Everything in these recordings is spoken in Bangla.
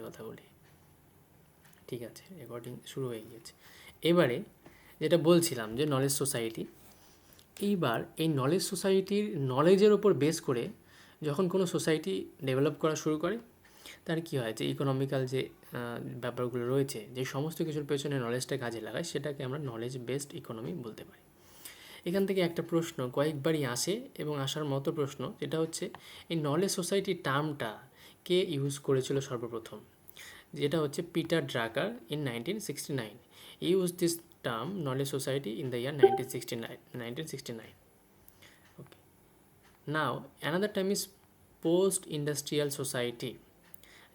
কথা বলি। ঠিক আছে, রেকর্ডিং শুরু হয়ে গিয়েছে। এবারে যেটা বলছিলাম যে নলেজ সোসাইটি, এইবার এই নলেজ সোসাইটির নলেজের ওপর বেস করে যখন কোনো সোসাইটি ডেভেলপ করা শুরু করে, তার কী হয় যে ইকোনমিক্যাল যে ব্যাপারগুলো রয়েছে, যে সমস্ত কিছুর পেছনে নলেজটা কাজে লাগায়, সেটাকে আমরা নলেজ বেসড ইকোনমি বলতে পারি। এখান থেকে একটা প্রশ্ন কয়েকবারই আসে এবং আসার মতো প্রশ্ন, যেটা হচ্ছে এই নলেজ সোসাইটি টার্মটা কে ইউজ করেছিল সর্বপ্রথম, যেটা হচ্ছে Peter Drucker in 1969 use this term knowledge society in the year 1969. Okay, now another term is post industrial society,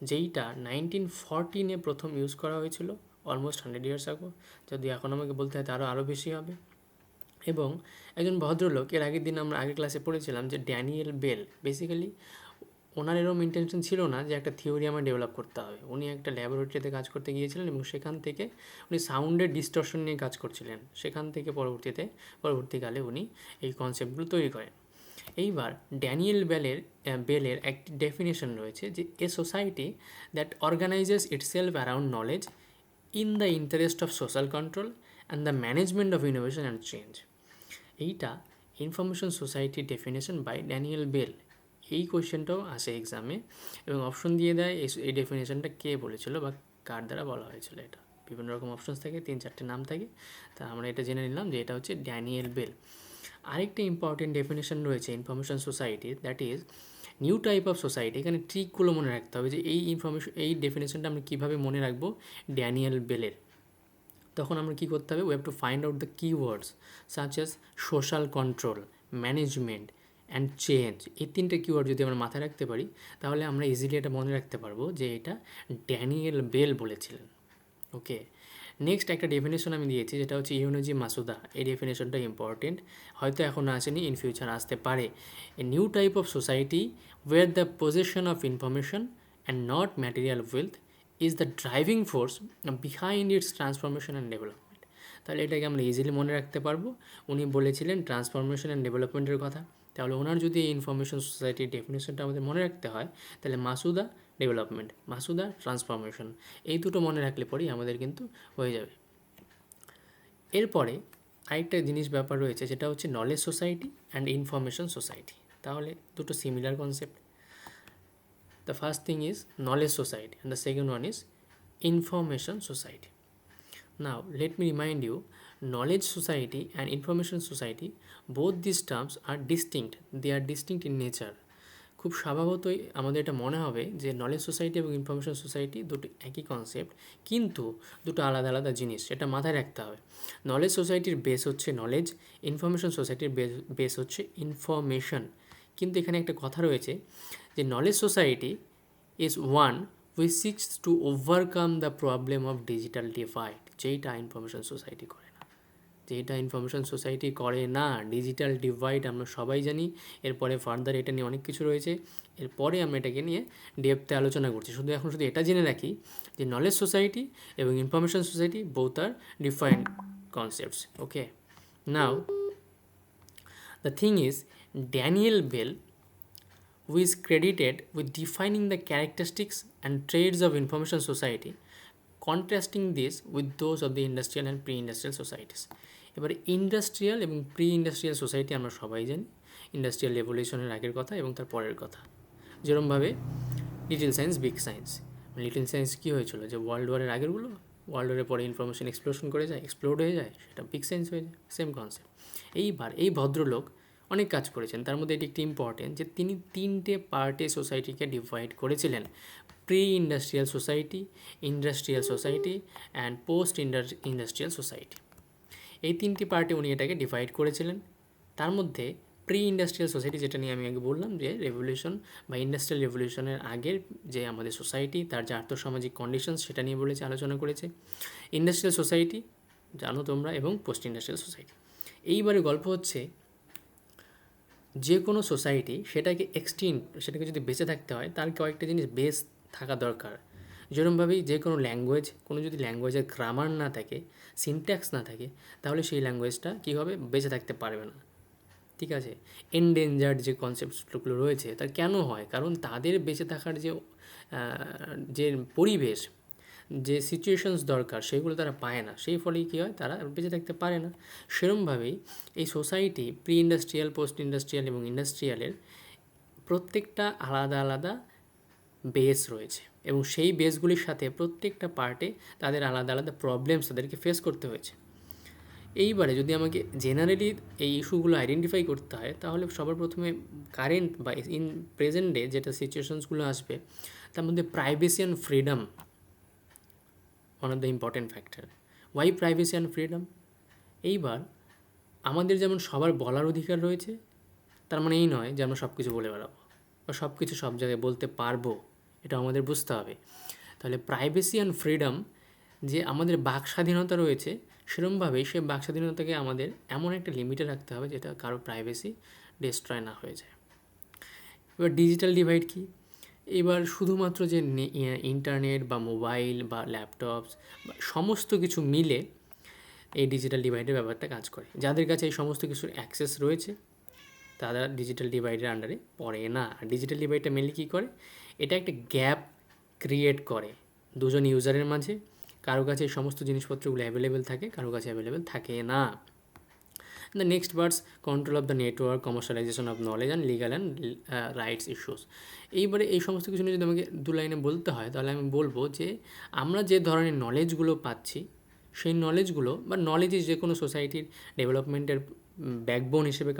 যেইটা 1914-এ প্রথম ইউজ করা হয়েছিল, অলমোস্ট 100 ইয়ার্স আগো। যদি এখন আমাকে বলতে হয় তারও আরও বেশি হবে। এবং একজন ভদ্রলোক, এর আগের দিন আমরা আগের ক্লাসে পড়েছিলাম যে ড্যানিয়েল বেল, বেসিক্যালি ওনার এরকম ইন্টেনশন ছিল না যে একটা থিওরি আমার ডেভেলপ করতে হবে। উনি একটা ল্যাবরেটরিতে কাজ করতে গিয়েছিলেন এবং সেখান থেকে উনি সাউন্ডের ডিস্টরশন নিয়ে কাজ করছিলেন। সেখান থেকে পরবর্তীকালে উনি এই কনসেপ্টগুলো তৈরি করেন। এইবার ড্যানিয়েল বেলের একটি ডেফিনেশন রয়েছে যে a society that organises itself around knowledge in the interest of social control and the management of innovation and change. এইটা information society definition by Daniel Bell. এই কোয়েশ্চেনটাও আসে এক্সামে এবং অপশন দিয়ে দেয় এই ডেফিনেশনটা কে বলেছিল বা কার দ্বারা বলা হয়েছিল। এটা বিভিন্ন রকম অপশনস থাকে, 3-4টে নাম থাকে, তা আমরা এটা জেনে নিলাম যে এটা হচ্ছে ড্যানিয়েল বেল। আরেকটা ইম্পর্টেন্ট ডেফিনেশন রয়েছে ইনফরমেশন সোসাইটির, that is new type of society. এখানে ট্রিকগুলো মনে রাখতে হবে যে এই ডেফিনেশনটা আমরা কীভাবে মনে রাখবো ড্যানিয়েল বেলের। তখন আমরা কী করতে হবে, we have to find out the keywords such as social control, management and change. এই 3টে কিওয়ার্ড যদি আমরা মাথায় রাখতে পারি, তাহলে আমরা ইজিলি এটা মনে রাখতে পারবো যে এটা ড্যানিয়েল বেল বলেছিলেন। ওকে, নেক্সট একটা ডেফিনেশন আমি দিয়েছি, যেটা হচ্ছে ইউনোজি মাসুদা। এই ডেফিনেশনটা ইম্পর্টেন্ট, হয়তো এখন আসেনি, ইন ফিউচার আসতে পারে। A new type of society where the possession of information and not material wealth is the driving force behind its transformation and development. তাহলে এটাকে আমরা ইজিলি মনে রাখতে পারবো। উনি বলেছিলেন ট্রান্সফরমেশন অ্যান্ড ডেভেলপমেন্টের কথা, তাহলে ওনার যদি এই ইনফরমেশন সোসাইটির ডেফিনেশনটা আমাদের মনে রাখতে হয়, তাহলে মাসুদা ডেভেলপমেন্ট, মাসুদা ট্রান্সফরমেশন, এই দুটো মনে রাখলে পরেই আমাদের কিন্তু হয়ে যাবে। এরপরে আরেকটা জিনিস ব্যাপার রয়েছে, যেটা হচ্ছে knowledge society and information society. তাহলে দুটো similar concept. The first thing is knowledge society and the second one is information society. Now, let me remind you, knowledge society and information society, both these terms are distinct. They are distinct in nature. খুব স্বভাবতই আমাদের এটা মনে হবে যে নলেজ সোসাইটি এবং ইনফরমেশন সোসাইটি দুটো একই কনসেপ্ট, কিন্তু দুটো আলাদা আলাদা জিনিস, এটা মাথায় রাখতে হবে। নলেজ সোসাইটির বেস হচ্ছে নলেজ, ইনফরমেশন সোসাইটির বেস হচ্ছে ইনফরমেশন। কিন্তু এখানে একটা কথা রয়েছে যে knowledge society is one which seeks to overcome the problem of digital divide, যেইটা ইনফরমেশন সোসাইটি করে না। যেইটা ইনফরমেশন সোসাইটি করে না, ডিজিটাল ডিভাইড, আমরা সবাই জানি। এরপরে ফার্দার এটা নিয়ে অনেক কিছু রয়েছে, এরপরে আমরা এটাকে নিয়ে ডেপথে আলোচনা করছি। শুধু এটা জেনে রাখি যে নলেজ সোসাইটি এবং information society both are defined concepts. Okay, now the thing is Daniel Bell, who is credited with defining the characteristics and traits of information society, contrasting this with those of the industrial and pre-industrial societies. এবার ইন্ডাস্ট্রিয়াল এবং প্রি ইন্ডাস্ট্রিয়াল সোসাইটি আমরা সবাই জানি, ইন্ডাস্ট্রিয়াল রেভলিউশনের আগের কথা এবং তার পরের কথা। যেরমভাবে little science big science, little science কী হয়েছিল, যে ওয়ার্ল্ড ওয়ারের আগেরগুলো, ওয়ার্ল্ড ওয়ারের পরে ইনফরমেশন এক্সপ্লোড হয়ে যায়, সেটা বিগ সায়েন্স হয়ে যায়, সেম কনসেপ্ট। এইবার এই ভদ্রলোক অনেক কাজ করেছেন, তার মধ্যে এটি একটি ইম্পর্টেন্ট যে তিনি 3টে পার্টে সোসাইটিকে ডিভাইড করেছিলেন: pre industrial society, industrial society and post industrial society. এই 3টি পার্টে উনি এটাকে ডিভাইড করেছিলেন। তার মধ্যে প্রি ইন্ডাস্ট্রিয়াল সোসাইটি, যেটা নিয়ে আমি আগে বললাম যে রেভলিউশন বা ইন্ডাস্ট্রিয়াল রেভলিউশনের আগের যে আমাদের সোসাইটি, তার যে আর্থসামাজিক কন্ডিশনস, সেটা নিয়ে আলোচনা করেছে। ইন্ডাস্ট্রিয়াল সোসাইটি জানো তোমরা, এবং পোস্ট ইন্ডাস্ট্রিয়াল সোসাইটি। এইবারে গল্প হচ্ছে যে কোনো সোসাইটি সেটাকে যদি বেঁচে থাকতে হয়, তার কয়েকটা জিনিস বেস থাকা দরকার। যেরকমভাবেই যে কোনো ল্যাঙ্গুয়েজ, যদি ল্যাঙ্গুয়েজের গ্রামার না থাকে, সিনট্যাক্স না থাকে, তাহলে সেই ল্যাঙ্গুয়েজটা কী হবে, বেঁচে থাকতে পারবে না। ঠিক আছে, এনডেঞ্জার্ড যে কনসেপ্টগুলো রয়েছে, তার কেন হয়, কারণ তাদের বেঁচে থাকার যে যে পরিবেশ, যে সিচুয়েশনস দরকার সেগুলো তারা পায় না, সেই ফলেই কী হয়, তারা বেঁচে থাকতে পারে না। সেরমভাবেই এই society pre industrial, post industrial এবং ইন্ডাস্ট্রিয়ালের প্রত্যেকটা আলাদা আলাদা বেস রয়েছে এবং সেই বেসগুলির সাথে প্রত্যেকটা পার্টে তাদের আলাদা আলাদা প্রবলেমস তাদেরকে ফেস করতে হয়েছে। এইবারে যদি আমাকে জেনারেলি এই ইস্যুগুলো আইডেন্টিফাই করতে হয়, তাহলে সবার প্রথমে কারেন্ট বা ইন প্রেজেন্ট ডে যেটা সিচুয়েশনসগুলো আসবে, তার মধ্যে privacy and freedom one of the important factor. Why privacy and freedom? এইবার আমাদের যেমন সবার বলার অধিকার রয়েছে, তার মানে এই নয় যে আমরা সব কিছু বলে বেড়াবো বা সব কিছু সব জায়গায় বলতে পারবো, এটা আমাদের বুঝতে হবে। তাহলে প্রাইভেসি অ্যান্ড ফ্রিডম, যে আমাদের বাক স্বাধীনতা রয়েছে, সেরকমভাবেই সেই বাক স্বাধীনতাকে আমাদের এমন একটা লিমিটে রাখতে হবে যেটা কারো প্রাইভেসি ডিস্ট্রয় না হয়ে যায়। এবার ডিজিটাল ডিভাইড কী? এবার শুধুমাত্র যে ইন্টারনেট বা মোবাইল বা ল্যাপটপস বা সমস্ত কিছু মিলে এই ডিজিটাল ডিভাইডের ব্যাপারটা কাজ করে। যাদের কাছে এই সমস্ত কিছুর অ্যাক্সেস রয়েছে তারা ডিজিটাল ডিভাইডের আন্ডারে পড়ে না। আর ডিজিটাল ডিভাইডটা মেনলি কী করে? এটা একটা গ্যাপ ক্রিয়েট করে দুজন ইউজারের মাঝে। কারো কাছে এই সমস্ত জিনিসপত্রগুলো অ্যাভেলেবেল থাকে, কারো কাছে অ্যাভেলেবেল থাকে না। The next words control of the network, commercialisation of knowledge and legal and rights issues. এইবারে এই সমস্ত কিছু নিয়ে যদি আমাকে দু লাইনে বলতে হয়, তাহলে আমি বলবো যে আমরা যে ধরনের নলেজগুলো পাচ্ছি, সেই নলেজগুলো বা নলেজ যে কোনো সোসাইটির ডেভেলপমেন্টের ব্যাকবোন হিসেবে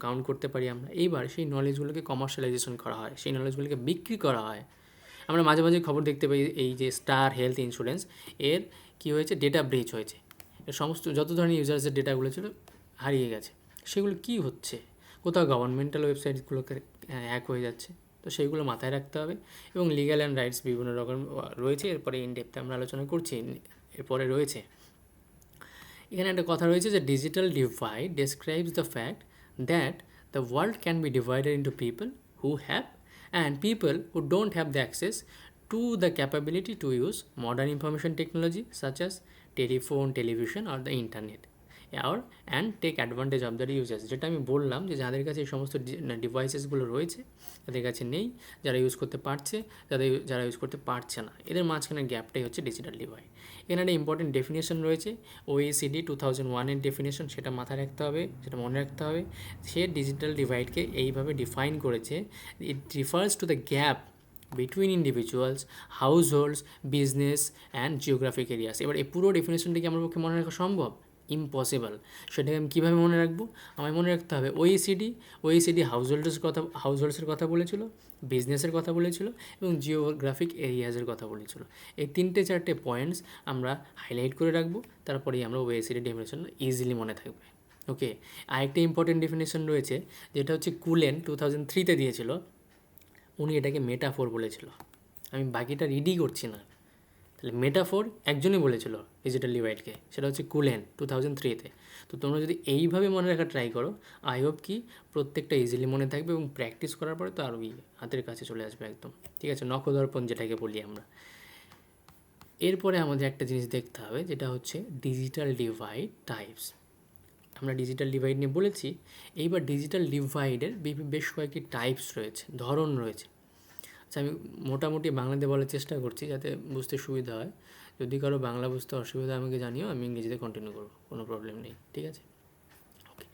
কাউন্ট করতে পারি আমরা। এইবার সেই নলেজগুলোকে কমার্শিয়ালাইজেশন করা হয়, সেই নলেজগুলোকে বিক্রি করা হয়। আমরা মাঝে মাঝে খবর দেখতে পাই, এই যে স্টার হেলথ ইন্স্যুরেন্স, এর কী হয়েছে, ডেটা ব্রিচ হয়েছে, এর সমস্ত যত ধরনের ইউজার্সের ডেটাগুলো ছিল হারিয়ে গেছে। সেগুলো কি হচ্ছে? কোথাও গভর্নমেন্টাল ওয়েবসাইটগুলোকে হ্যাক হয়ে যাচ্ছে, তো সেইগুলো মাথায় রাখতে হবে। এবং লিগ্যাল অ্যান্ড রাইটস বিভিন্ন রকম রয়েছে, এরপরে ইন ডেপথে আমরা আলোচনা করছি। এরপরে রয়েছে এখানে একটা কথা রয়েছে যে digital divide describes the fact that the world can be divided into people who have and people who don't have the access to the capability to use modern information technology such as telephone, television or the internet, or and take advantage of their users. যেটা আমি বললাম যে যাদের কাছে এই সমস্ত ডিভাইসেসগুলো রয়েছে তাদের কাছে নেই, যারা ইউজ করতে পারছে, যারা ইউজ করতে পারছে না, এদের মাঝখানে গ্যাপটাই হচ্ছে ডিজিটাল ডিভাইড। এখানে একটা ইম্পর্টেন্ট ডেফিনেশন রয়েছে, OECD 2001-এর ডেফিনেশন, সেটা মাথায় রাখতে হবে, সেটা মনে রাখতে হবে। সে ডিজিটাল ডিভাইডকে এইভাবে ডিফাইন করেছে, it refers to the gap between individuals, households, business and geographic areas. এবার এই পুরো ডেফিনেশনটা কি আমার পক্ষে মনে রাখা সম্ভব? ইম্পসিবল। সেটাকে আমি কীভাবে মনে রাখবো? আমায় মনে রাখতে হবে OECD হাউসহোল্ডসের কথা বলেছিল, বিজনেসের কথা বলেছিল এবং জিওগ্রাফিক এরিয়াজের কথা বলেছিল। এই তিনটে চারটে পয়েন্টস আমরা হাইলাইট করে রাখবো, তারপরেই আমরা OECD ডেফিনেশন ইজিলি মনে থাকবে। ওকে, আরেকটা ইম্পর্টেন্ট ডেফিনেশন রয়েছে, যেটা হচ্ছে কুলেন 2003-তে দিয়েছিল। উনি এটাকে মেটাফোর বলেছিল। আমি বাকিটা রিডই করছি না। তাহলে মেটাফোর একজনই বলেছিল ডিজিটাল ডিভাইডকে, সেটা হচ্ছে কুলেন 2003-তে। তো তোমরা যদি এইভাবে মনে রাখা ট্রাই করো, আই হোপ কি প্রত্যেকটা ইজিলি মনে থাকবে এবং প্র্যাকটিস করার পরে তো আরোই হাতের কাছে চলে আসবে একদম। ঠিক আছে, নখদর্পণ যেটাকে বলি আমরা। এরপরে আমাদের একটা জিনিস দেখতে হবে, যেটা হচ্ছে ডিজিটাল ডিভাইড টাইপস। আমরা ডিজিটাল ডিভাইড নিয়ে বলেছি, এইবার ডিজিটাল ডিভাইডের বেশ কয়েকটি টাইপস রয়েছে, ধরন রয়েছে। আচ্ছা, আমি মোটামুটি বাংলাতে বলার চেষ্টা করছি যাতে বুঝতে সুবিধা হয়। যদি কারো বাংলা বুঝতে অসুবিধা আমাকে জানিও, আমি ইংরেজিতে কন্টিনিউ করবো, কোনো প্রবলেম নেই। ঠিক আছে, ওকে।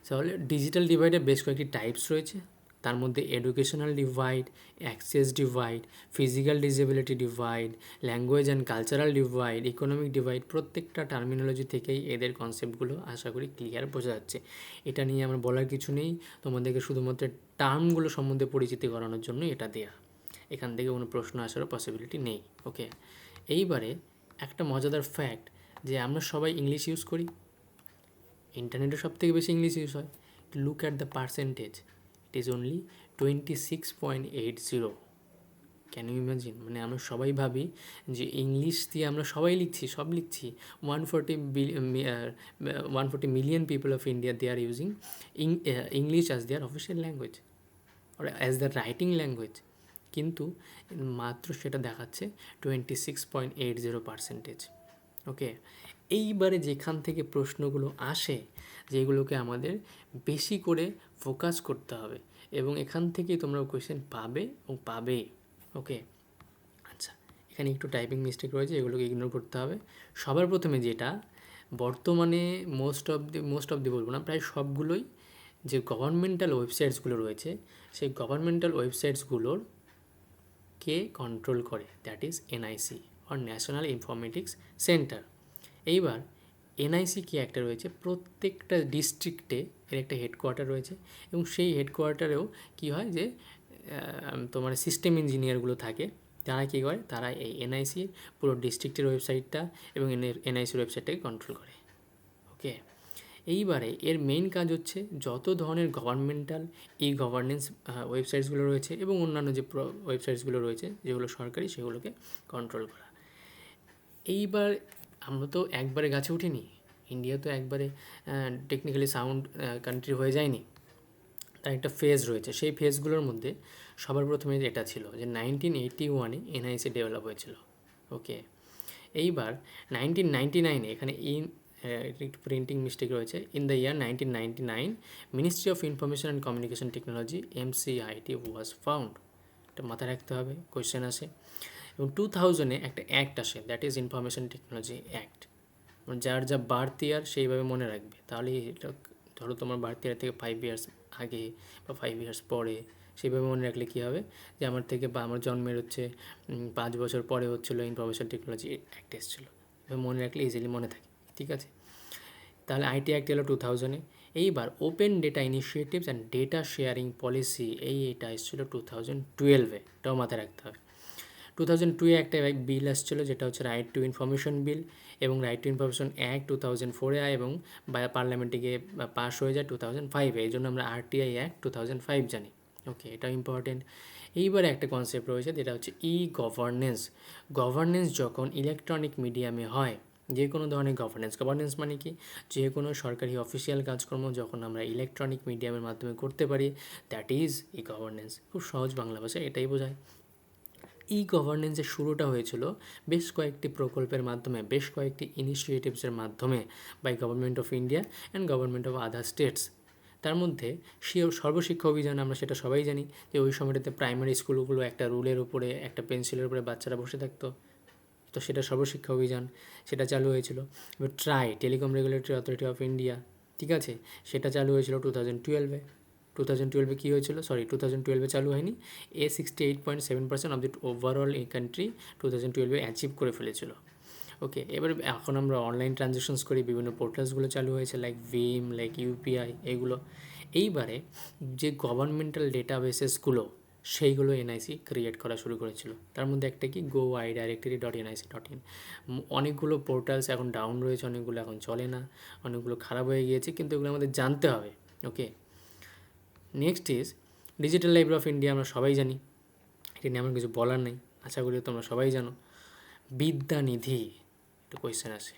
তাহলে ডিজিটাল ডিভাইডের বেশ কয়েকটি টাইপস রয়েছে। তার মধ্যে educational divide, access divide, physical disability divide, language and cultural divide, economic divide. প্রত্যেকটা টার্মিনোলজি থেকেই এদের কনসেপ্টগুলো আশা করি ক্লিয়ার বোঝা যাচ্ছে। এটা নিয়ে আমার বলার কিছু নেই, তোমাদেরকে শুধুমাত্র টার্মগুলো সম্বন্ধে পরিচিতি করানোর জন্য এটা দেয়া। এখান থেকে কোনো প্রশ্ন আসারও পসিবিলিটি নেই। ওকে, এইবারে একটা মজাদার ফ্যাক্ট, যে আমরা সবাই ইংলিশ ইউজ করি, ইন্টারনেটে সব থেকে বেশি ইংলিশ ইউজ হয়। Look at the percentage, it is only 26.80। Can you imagine? মানে আমরা সবাই ভাবি যে ইংলিশ দিয়ে আমরা সবাই লিখছি, সব লিখছি। 140 million people of India, they are using English as their official language or as the writing language, কিন্তু মাত্র সেটা দেখাচ্ছে 26.80%। ওকে, এইবারে যেখান থেকে প্রশ্নগুলো আসে, যেগুলোকে আমাদের বেশি করে ফোকাস করতে হবে এবং এখান থেকেই তোমরা কোয়েশ্চেন পাবে এবং পাবে। ওকে, এখানে একটু টাইপিং মিস্টেক রয়েছে, এগুলোকে ইগনোর করতে হবে। সবার প্রথমে যেটা বর্তমানে মোস্ট অফ দি বলবো না, প্রায় সবগুলোই যে গভর্নমেন্টাল ওয়েবসাইটসগুলো রয়েছে, সেই গভর্নমেন্টাল ওয়েবসাইটসগুলোর কে কন্ট্রোল করে, that is NIC or national informatics centre. এইবার এনআইসি কি একটা রয়েছে, প্রত্যেকটা ডিস্ট্রিক্টে এর একটা হেডকোয়ার্টার রয়েছে, এবং সেই হেডকোয়ার্টারেও কী হয় যে তোমার সিস্টেম ইঞ্জিনিয়ারগুলো থাকে, তারা কী করে, তারা এই এনআইসি পুরো ডিস্ট্রিক্টের ওয়েবসাইটটা এবং এনআইসির ওয়েবসাইটটাকে কন্ট্রোল করে। ওকে, এইবারে এর মেইন কাজ হচ্ছে যত ধরনের গভর্নমেন্টাল ই গভর্নেন্স ওয়েবসাইটসগুলো রয়েছে এবং অন্যান্য যে ওয়েবসাইটসগুলো রয়েছে যেগুলো সরকারি, সেগুলোকে কন্ট্রোল করা। এইবার আমরা তো একবারে গাছে উঠিনি, ইন্ডিয়া তো একবারে টেকনিক্যালি সাউন্ড কান্ট্রি হয়ে যায়নি, তার একটা ফেজ রয়েছে। সেই ফেজগুলোর মধ্যে সবার প্রথমে এটা ছিল যে 1981-এ এনআইসি ডেভেলপ হয়েছিল। ওকে, এইবার 1999-এ এখানে একটু প্রিন্টিং মিস্টেক রয়েছে, in the year 1999 ministry of information and communication technology MCIT was found. এটা মাথায় রাখতে হবে, কোয়েশ্চেন আসে। এবং 2000-এ একটা অ্যাক্ট আসে, that is information technology act. যার যা বার্থ ইয়ার সেইভাবে মনে রাখবে, তাহলে এটা ধরো তোমার বার্থ ইয়ার থেকে 5 ইয়ার্স আগে বা 5 ইয়ার্স পরে, সেইভাবে মনে রাখলে কী হবে যে আমার থেকে বা আমার জন্মের হচ্ছে 5 বছর পরে হচ্ছিলো ইনফরমেশন টেকনোলজি অ্যাক্ট এসেছিলো, এভাবে মনে রাখলে ইজিলি মনে থাকে। ঠিক আছে, তাহলে আইটি অ্যাক্ট এলো 2000-এ। এইবার open data initiatives and data sharing policy এটা এসেছিলো 2012-এ, এটাও মাথায় রাখতে হবে। 2002-এ একটা বিল আসছিলো যেটা হচ্ছে রাইট টু ইনফরমেশন বিল, এবং রাইট টু ইনফরমেশন অ্যাক্ট 2004-এ আয় এবং পার্লামেন্টে গিয়ে পাস হয়ে যায় 2005-এ, এই জন্য আমরা RTI অ্যাক্ট 2005 জানি। ওকে, এটাও ইম্পর্টেন্ট। এইবারে একটা কনসেপ্ট রয়েছে যেটা হচ্ছে গভর্নেন্স। গভর্নেন্স যখন ইলেকট্রনিক মিডিয়ামে হয়, যে কোনো ধরনের গভর্নেন্স মানে কি, যে কোনো সরকারি অফিসিয়াল কাজকর্ম যখন আমরা ইলেকট্রনিক মিডিয়ামের মাধ্যমে করতে পারি, দ্যাট ইজ গভর্নেন্স। খুব সহজ বাংলা ভাষায় এটাই বোঝায়। গভর্নেন্সের শুরুটা হয়েছিল বেশ কয়েকটি প্রকল্পের মাধ্যমে, বেশ কয়েকটি ইনিশিয়েটিভসের মাধ্যমে by government of India and government of other states. তার মধ্যে সর্বশিক্ষা অভিযান, আমরা সেটা সবাই জানি যে ওই সময়টাতে প্রাইমারি স্কুলগুলো একটা রুলের উপরে, একটা পেন্সিলের উপরে বাচ্চারা বসে থাকতো, তো সেটা সর্বশিক্ষা অভিযান, সেটা চালু হয়েছিল। এবার telecom regulatory authority of India, ঠিক আছে, সেটা চালু হয়েছিল 2012-এ। 2012-এ কী হয়েছিল, 2012-এ চালু হয়নি, 68.7% অফ দি ওভারঅল কান্ট্রি 2012-এ অ্যাচিভ করে ফেলেছিল। ওকে, এবার এখন আমরা অনলাইন ট্রানজ্যাকশনস করি, বিভিন্ন পোর্টালসগুলো চালু হয়েছে লাইক ভিম, লাইক ইউপিআই, এইগুলো। এইবারে যে গভর্নমেন্টাল ডেটাবেসেসগুলো, সেইগুলো এনআইসি ক্রিয়েট করা শুরু করেছিল। তার মধ্যে একটা কি, go-i-directory.nic.in। অনেকগুলো পোর্টালস এখন ডাউন রয়েছে, অনেকগুলো এখন চলে না, অনেকগুলো খারাপ হয়ে গিয়েছে, কিন্তু এগুলো আমাদের জানতে হবে। Okay, next is digital library of India, আমরা সবাই জানি, এটা নিয়ে আমার কিছু বলার নেই, আশা করি তোমরা সবাই জানো। বিদ্যানিধি, একটু কোয়েশ্চেন আসে,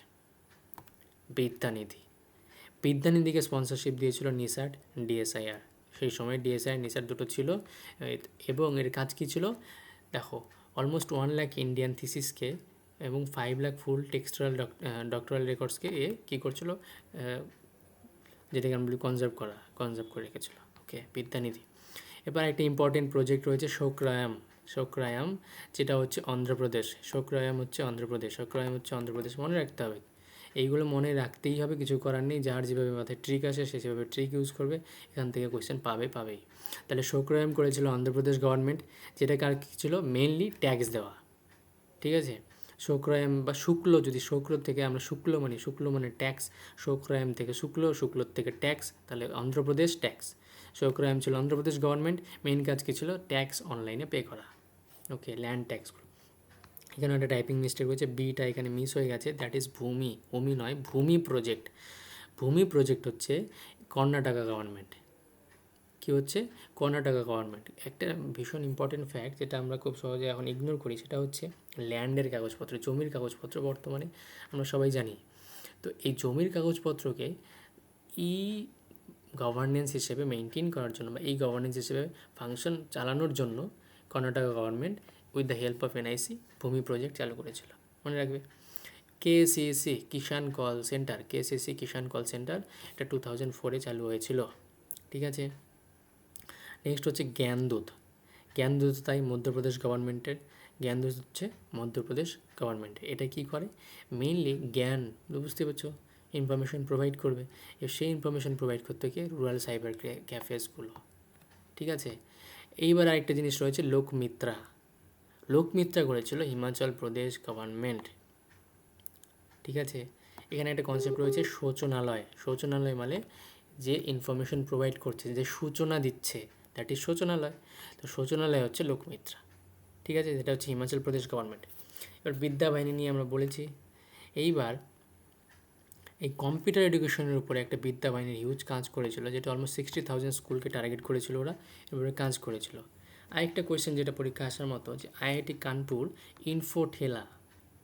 বিদ্যানিধিকে স্পন্সরশিপ দিয়েছিল নিসার্ট, ডিএসআইআর। সেই সময় ডিএসআইআর নিসার্ট দুটো ছিল, এবং এর কাজ কী ছিল দেখো, অলমোস্ট 1 লাখ ইন্ডিয়ান থিসিসকে এবং 5 লাখ ফুল টেক্সটাইল ডক্টরাল রেকর্ডসকে কী করছিল, যেটাকে আমরা বলি কনজার্ভ করে রেখেছিল। ওকে, বিদ্যানিধি। এবার একটা ইম্পর্টেন্ট প্রজেক্ট রয়েছে শোকরায়াম, যেটা হচ্ছে অন্ধ্রপ্রদেশ। শোকরায়াম হচ্ছে অন্ধ্রপ্রদেশ, মনে রাখতে হবে। এইগুলো মনে রাখতেই হবে, কিছু করার নেই, যার যেভাবে মাথায় ট্রিক আসে সে সেভাবে ট্রিক ইউজ করবে, এখান থেকে কোয়েশ্চেন পাবেই। তাহলে শোকরায়াম করেছিল অন্ধ্রপ্রদেশ গভর্নমেন্ট, যেটা কার কী ছিল, মেনলি ট্যাক্স দেওয়া। ঠিক আছে, শোকরায়াম বা শুক্ল, যদি শুক্র থেকে আমরা শুক্ল মানে ট্যাক্স, শোকরায়াম থেকে শুক্লোর থেকে ট্যাক্স, তাহলে অন্ধ্রপ্রদেশ ট্যাক্স। শোকরায়াম ছিল অন্ধ্রপ্রদেশ গভর্নমেন্ট, মেইন কাজ কী ছিল, ট্যাক্স অনলাইনে পে করা। ওকে, ল্যান্ড ট্যাক্সগুলো। এখানে একটা টাইপিং মিস্টেক হয়েছে, বিটা এখানে মিস হয়ে গেছে, দ্যাট ইজ ভূমি নয়, ভূমি প্রজেক্ট হচ্ছে কর্ণাটকা গভর্নমেন্ট। কী হচ্ছে, কর্ণাটকা গভর্নমেন্ট। একটা ভীষণ ইম্পর্টেন্ট ফ্যাক্ট যেটা আমরা খুব সহজে এখন ইগনোর করি, সেটা হচ্ছে ল্যান্ডের কাগজপত্র, জমির কাগজপত্র বর্তমানে আমরা সবাই জানি। তো এই জমির কাগজপত্রকে গভর্নেন্স হিসেবে মেনটেন করার জন্য, বা গভর্নেন্স হিসেবে ফাংশন চালানোর জন্য Karnataka government with the help of NIC ভূমি প্রজেক্ট চালু করেছিল, মনে রাখবে। কেসিসি কিষাণ কল সেন্টার, এটা 2004-এ চালু হয়েছিল। ঠিক আছে, নেক্সট হচ্ছে জ্ঞানদূত তাই মধ্যপ্রদেশ গভর্নমেন্টের। জ্ঞানদূত হচ্ছে মধ্যপ্রদেশ গভর্নমেন্ট। এটা কি করে, মেইনলি জ্ঞান, বুঝতে পারছো, ইনফরমেশন প্রোভাইড করবে। সেই ইনফরমেশন প্রোভাইড করতে গিয়ে রুরাল সাইবার ক্যাফেসগুলো, ঠিক আছে। এইবার আরেকটা জিনিস রয়েছে লোকমিত্রা। লোকমিত্রা করেছিল হিমাচল প্রদেশ গভর্নমেন্ট, ঠিক আছে। এখানে একটা কনসেপ্ট রয়েছে সূচনালয়। সূচনালয় মানে যে ইনফরমেশন প্রোভাইড করছে, যে সূচনা দিচ্ছে, দ্যাট ইজ সূচনালয়। তো সূচনালয় হচ্ছে লোকমিত্রা, ঠিক আছে, যেটা হচ্ছে হিমাচল প্রদেশ গভর্নমেন্ট। এবার বিদ্যাবাহিনী নিয়ে আমরা বলেছি। এইবার এই কম্পিউটার এডুকেশনের উপরে একটা বিদ্যাবাহিনীর হিউজ কাজ করেছিল, যেটা অলমোস্ট 60,000 স্কুলকে টার্গেট করেছিল ওরা, এবারে কাজ করেছিল। আরেকটা কোয়েশ্চেন যেটা পরীক্ষা আসার মতো, যে আইআইটি কানপুর ইনফোঠেলা,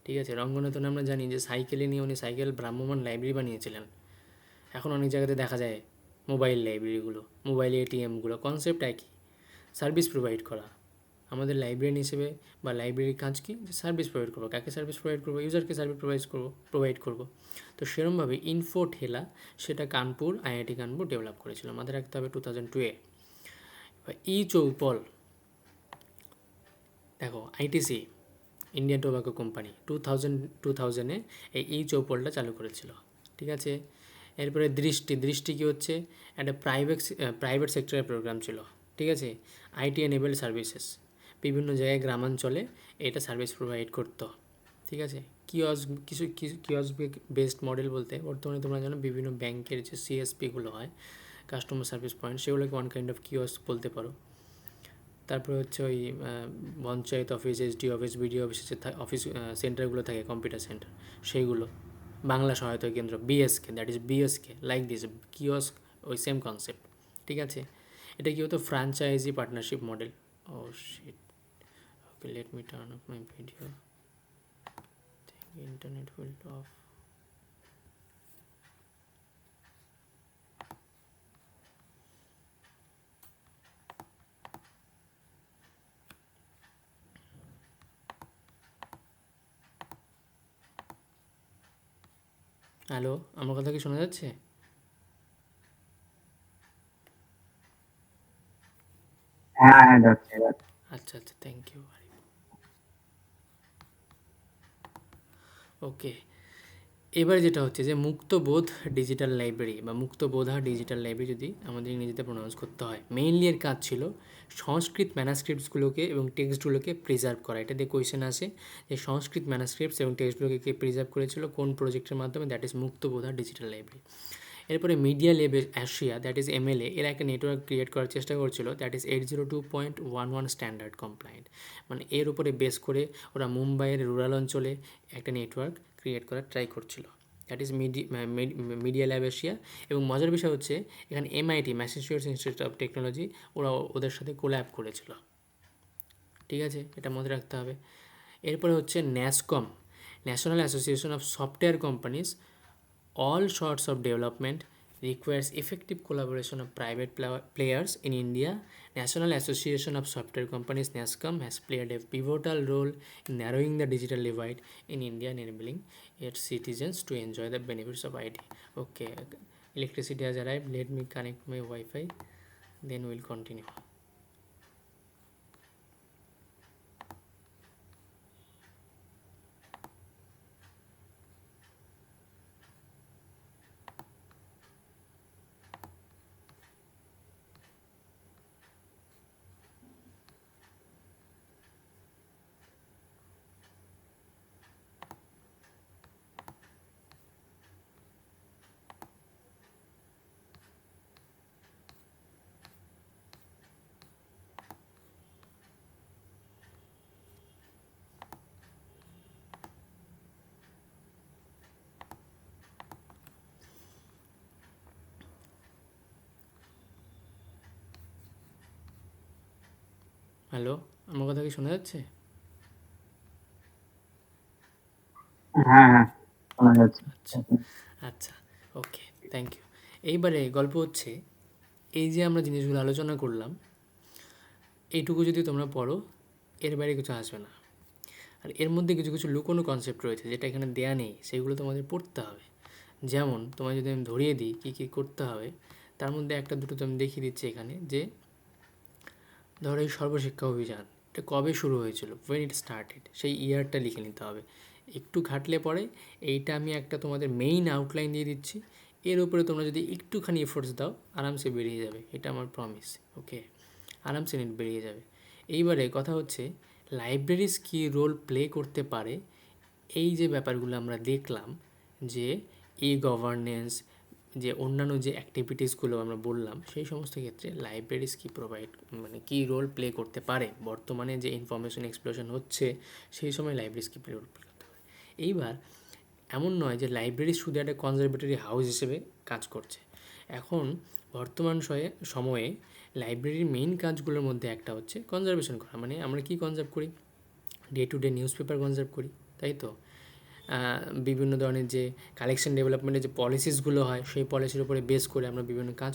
ঠিক আছে। রঙ্গনাথন আমরা জানি যে সাইকেলে নিয়ে উনি সাইকেল ভ্রাম্যমান লাইব্রেরি বানিয়েছিলেন। এখন অনেক জায়গাতে দেখা যায় মোবাইল লাইব্রেরিগুলো, মোবাইল এটিএমগুলো, কনসেপ্ট একই, সার্ভিস প্রোভাইড করা। আমাদের লাইব্রেরিয়ান হিসেবে বা লাইব্রেরির কাজ কি, যে সার্ভিস প্রোভাইড করবো। কাকে সার্ভিস প্রোভাইড করবো? ইউজারকে সার্ভিস প্রোভাইড করবো। তো সেরকমভাবে ইনফোঠেলা সেটা কানপুর, আইআইটি কানপুর ডেভেলপ করেছিল। মাথায় রাখতে হবে 2002-এ। ই চৌপল, দেখো আইটিসি, ইন্ডিয়ান টোবাকো কোম্পানি 2000-এ এই চৌপলটা চালু করেছিল, ঠিক আছে। এরপরে দৃষ্টি কী হচ্ছে, একটা প্রাইভেট সেক্টরের প্রোগ্রাম ছিল, ঠিক আছে। আইটি এনেবল সার্ভিসেস, বিভিন্ন জায়গায় গ্রামাঞ্চলে এটা সার্ভিস প্রোভাইড করতো, ঠিক আছে। কিওস বেসড মডেল বলতে বর্তমানে তোমরা জানো বিভিন্ন ব্যাংকের যে সিএসপিগুলো হয়, কাস্টমার সার্ভিস পয়েন্ট, সেগুলোকে ওয়ান কাইন্ড অফ কিওস বলতে পারো। তারপরে হচ্ছে ওই panchayat office, SD office, BDO অফিসে যে অফিস সেন্টারগুলো থাকে, কম্পিউটার সেন্টার, সেইগুলো। Bangla Sahayata Kendra, BSK, that is BSK, like this kiosk, ওই সেম কনসেপ্ট, ঠিক আছে। এটা কি হতো, franchise partnership model. Oh shit, okay, let me turn off my video, internet will off. Hello, আমার কথা কি শোনা যাচ্ছে? হ্যাঁ, যাচ্ছে। আচ্ছা আচ্ছা, থ্যাংক ইউ। ওকে, এবার যেটা হচ্ছে যে মুক্তবোধ ডিজিটাল লাইব্রেরি বা মুক্তবোধা ডিজিটাল লাইব্রেরি যদি আমাদের ইংরেজিতে প্রোনাউন্স করতে হয়, মেইনলি এর কাজ ছিল সংস্কৃত ম্যানাস্ক্রিপ্টসগুলোকে এবং টেক্সটগুলোকে প্রিজার্ভ করা। এটা দিয়ে কোয়েশ্চেন আসে যে সংস্কৃত ম্যানাস্ক্রিপ্টস এবং টেক্সটগুলোকে কে প্রিজার্ভ করেছিল, কোন প্রজেক্টের মাধ্যমে, দ্যাট ইজ মুক্তবোধা ডিজিটাল লাইব্রেরি। এরপরে media lab Asia, that is MLA, এরা একটা নেটওয়ার্ক ক্রিয়েট করার চেষ্টা করছিল, দ্যাট ইজ 802.11 স্ট্যান্ডার্ড কমপ্লায়েন্ট। মানে এর উপরে বেস করে ওরা মুম্বাইয়ের রুরাল অঞ্চলে একটা নেটওয়ার্ক ক্রিয়েট করার ট্রাই করছিল, that is media lab Asia. এবং মজার বিষয় হচ্ছে এখানে MIT, Massachusetts institute of technology, ওরা ওদের সাথে কোল্যাব করেছিল, ঠিক আছে, এটা মনে রাখতে হবে। এরপরে হচ্ছে Nasscom, national association of software companies, all sorts of development requires effective collaboration of private players in India. National Association of Software Companies NASSCOM has played a pivotal role in narrowing the digital divide in India and enabling its citizens to enjoy the benefits of IT. Okay, electricity has arrived. Let me connect my Wi-Fi, then we'll continue. Hello, আমার কথা কি শোনা যাচ্ছে? হ্যাঁ, হ্যাঁ, শোনা যাচ্ছে। আচ্ছা আচ্ছা, ওকে, থ্যাংক ইউ। এইবারে গল্প হচ্ছে, এই যে আমরা জিনিসগুলো আলোচনা করলাম, এইটুকু যদি তোমরা পড়ো, এর বাইরে কিছু আসবে না। আর এর মধ্যে কিছু কিছু লুকোনো কনসেপ্ট রয়েছে যেটা এখানে দেয়া নেই, সেগুলো তোমাদের পড়তে হবে। যেমন তোমায় যদি আমি ধরিয়ে দিই কী কী করতে হবে, তার মধ্যে একটা দুটো তো আমি দেখিয়ে দিচ্ছি এখানে। যে ধরো এই সর্বশিক্ষা অভিযান, এটা কবে শুরু হয়েছিল, when it started, সেই ইয়ারটা লিখে নিতে হবে। একটু ঘাটলে পরে এইটা আমি একটা তোমাদের মেইন আউটলাইন দিয়ে দিচ্ছি, এর উপরে তোমরা যদি একটুখানি এফোর্টস দাও আরামসে বেরিয়ে যাবে, এটা আমার প্রমিস। ওকে, আরামসে নেট বেরিয়ে যাবে। এইবারে কথা হচ্ছে লাইব্রেরিজ কী রোল প্লে করতে পারে। এই যে ব্যাপারগুলো আমরা দেখলাম, যে ই গভর্নেন্স, যে অন্যান্য যে অ্যাক্টিভিটিসগুলো আমরা বললাম, সেই সমস্ত ক্ষেত্রে লাইব্রেরিজ কী প্রোভাইড, মানে কী রোল প্লে করতে পারে, বর্তমানে যে ইনফরমেশন এক্সপ্লোশন হচ্ছে সেই সময় লাইব্রেরিজ কী রোল প্লে করতে পারে। এইবার এমন নয় যে লাইব্রেরি শুধু একটা কনজারভেটরি হাউস হিসেবে কাজ করছে। এখন বর্তমান সময়ে লাইব্রেরির মেইন কাজগুলোর মধ্যে একটা হচ্ছে কনজারভেশন করা। মানে আমরা কি কনজার্ভ করি, day to day newspaper conserve করি, তাই তো। বিভিন্ন ধরনের যে কালেকশন ডেভেলপমেন্টের যে পলিসিসগুলো হয়, সেই পলিসির উপরে বেস করে আমরা বিভিন্ন কাজ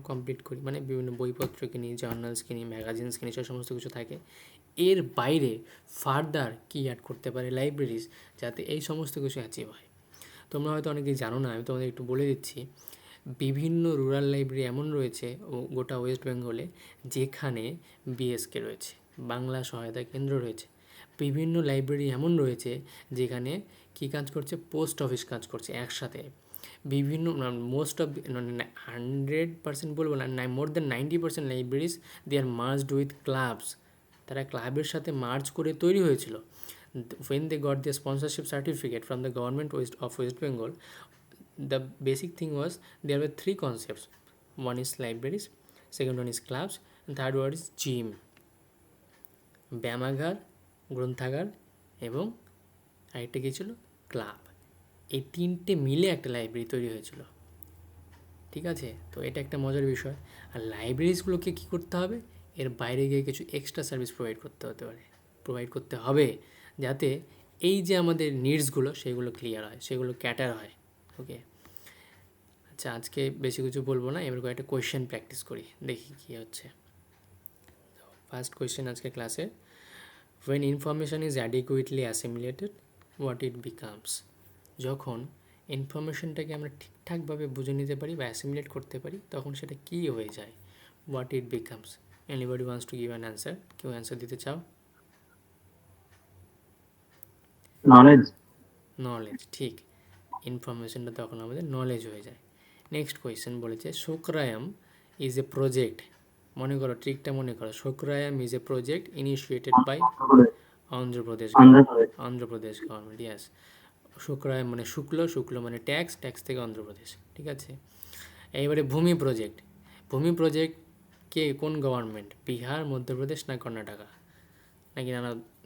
কমপ্লিট করি। মানে বিভিন্ন বইপত্র কিনি, জার্নালস কিনি, ম্যাগাজিনস কিনি, সে সমস্ত কিছু থাকে। এর বাইরে ফার্দার কি অ্যাড করতে পারে লাইব্রেরিজ, যাতে এই সমস্ত কিছু অ্যাচিভ হয়। তোমরা হয়তো অনেকেই জানো না, আমি তোমাদের একটু বলে দিচ্ছি। বিভিন্ন রুরাল লাইব্রেরি এমন রয়েছে গোটা ওয়েস্ট বেঙ্গলে, যেখানে বিএসকে রয়েছে, বাংলা সহায়তা কেন্দ্র রয়েছে। বিভিন্ন লাইব্রেরি এমন রয়েছে যেখানে কী কাজ করছে, পোস্ট অফিস কাজ করছে একসাথে। বিভিন্ন মোস্ট অফ 100% বলবো না, more than 90% libraries they are merged with clubs. তারা ক্লাবের সাথে মার্জ করে তৈরি হয়েছিল। when they got their sponsorship certificate from the government of West Bengal, the basic thing was there were 3 concepts. One is libraries, second one is clubs, and third one is gym, ব্যায়ামাগার, গ্রন্থাগার এবং আরেকটা কী ছিল, ক্লাব। এই তিনটে মিলে একটা লাইব্রেরি তৈরি হয়েছিল, ঠিক আছে। তো এটা একটা মজার বিষয়। আর লাইব্রেরিজগুলোকে কী করতে হবে, এর বাইরে গিয়ে কিছু এক্সট্রা সার্ভিস প্রোভাইড করতে হবে, যাতে এই যে আমাদের নিডসগুলো সেগুলো ক্লিয়ার হয়, সেগুলো ক্যাটার হয়। ওকে, আচ্ছা, আজকে বেশি কিছু বলবো না, এবার কয়েকটা কোয়েশ্চেন প্র্যাকটিস করি, দেখি কী হচ্ছে। ফার্স্ট কোয়েশ্চেন আজকে ক্লাসে, when information is adequately assimilated, what it becomes? যখন ইনফরমেশনটাকে আমরা ঠিকঠাকভাবে বুঝে নিতে পারি বা অ্যাসিমিলেট করতে পারি, তখন সেটা কী হয়ে যায়, what it becomes. Anybody wants to give an answer? কেউ অ্যান্সার দিতে চাও? নলেজ, ঠিক। ইনফরমেশনটা তখন আমাদের নলেজ হয়ে যায়। নেক্সট কোয়েশ্চেন বলেছে, শুক্রায়াম ইজ এ প্রজেক্ট। মনে করো, ট্রিকটা মনে করো, Shukrayam is a project initiated by Andhra Pradesh government. Yes, Shukrayam মানে শুক্ল মানে ট্যাক্স থেকে অন্ধ্রপ্রদেশ, ঠিক আছে। এইবারে ভূমি প্রজেক্ট কে, কোন গভর্নমেন্ট, বিহার, মধ্যপ্রদেশ না কর্ণাটকা? নাকি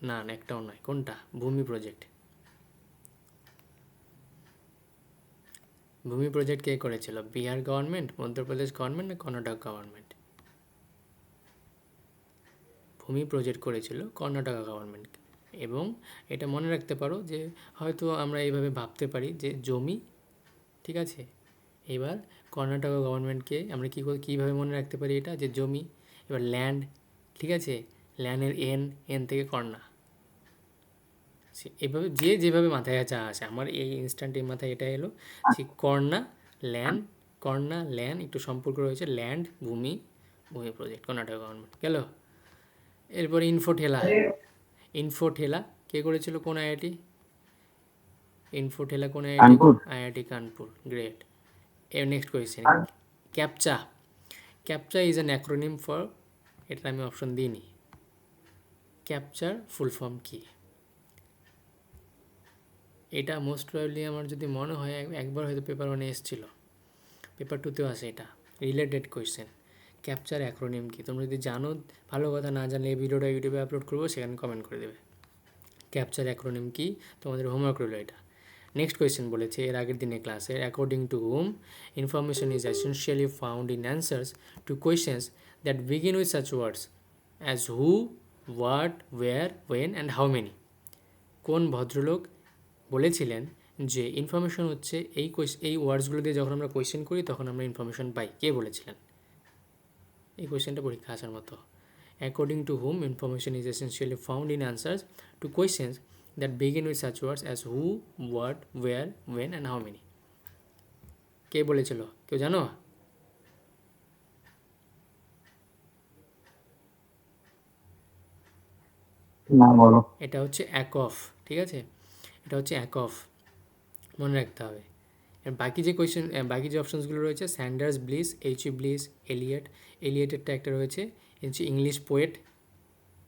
না একটাও নয়, কোনটা? ভূমি প্রজেক্ট কে করেছিল, বিহার গভর্নমেন্ট, মধ্যপ্রদেশ গভর্নমেন্ট না কর্ণাটক গভর্নমেন্ট? ভূমি প্রজেক্ট করেছিল কর্ণাটকা গভর্নমেন্ট। এবং এটা মনে রাখতে পারো যে হয়তো আমরা এইভাবে ভাবতে পারি যে জমি, ঠিক আছে। এবার কর্ণাটকা গভর্নমেন্টকে আমরা কীভাবে মনে রাখতে পারি এটা, যে জমি। এবার ল্যান্ড, ঠিক আছে, ল্যান্ডের এন থেকে কর্ণা, এভাবে যেভাবে মাথায় আসে, আমার এই ইনস্ট্যান্টের মাথায় এটা এলো যে কর্ণা ল্যান্ড একটু সম্পর্ক রয়েছে, ল্যান্ড ভূমি প্রজেক্ট, কর্ণাটক গভর্নমেন্ট গেল। এরপরে ইনফোঠেলা কে করেছিল, কোন আইআইটি? ইনফোঠেলা কোন আইআইটি? IIT Kanpur, great. এর next question, captcha is an acronym for, এটা আমি অপশন দিইনি। ক্যাপচার ফুল ফর্ম কি? এটা মোস্ট প্রবাবলি আমার যদি মনে হয় একবার হয়তো পেপার 1 এসেছিলো, পেপার 2তেও আসে। এটা রিলেটেড কোয়েশ্চেন, ক্যাপচার অ্যাক্রোনিম কি? তোমরা যদি জানো ভালো কথা, না জানলে এই ভিডিওটা ইউটিউবে আপলোড করবো, সেখানে কমেন্ট করে দেবে। ক্যাপচার অ্যাক্রোনিম কি, তোমাদের হোমওয়ার্ক রইল এটা। নেক্সট কোয়েশ্চেন বলেছে এর আগের দিনে ক্লাসে, according to whom information is essentially found in answers to questions that begin with such words as who, what, where, when and how many? কোন ভদ্রলোক বলেছিলেন যে ইনফরমেশন হচ্ছে এই ওয়ার্ডসগুলো দিয়ে যখন আমরা কোয়েশ্চেন করি তখন আমরা ইনফরমেশন পাই? কে বলেছিলেন? এই কোয়েশ্চেনটা পরীক্ষা আসার মতো। According to whom information is essentially found in answers to questions that begin with such words as who, what, where, when and how many? কে বলেছিল, কেউ জানো? না বলো। এটা হচ্ছে এক অফ, ঠিক আছে, এটা হচ্ছে এক অফ, মনে রাখতে হবে। এর বাকি যে কোয়েশ্চেন, বাকি যে অপশানসগুলো রয়েছে, Sanders, Bliss, H E Bliss, Eliot, এলিয়েটেরটা একটা রয়েছে, এ হচ্ছে ইংলিশ পোয়েট।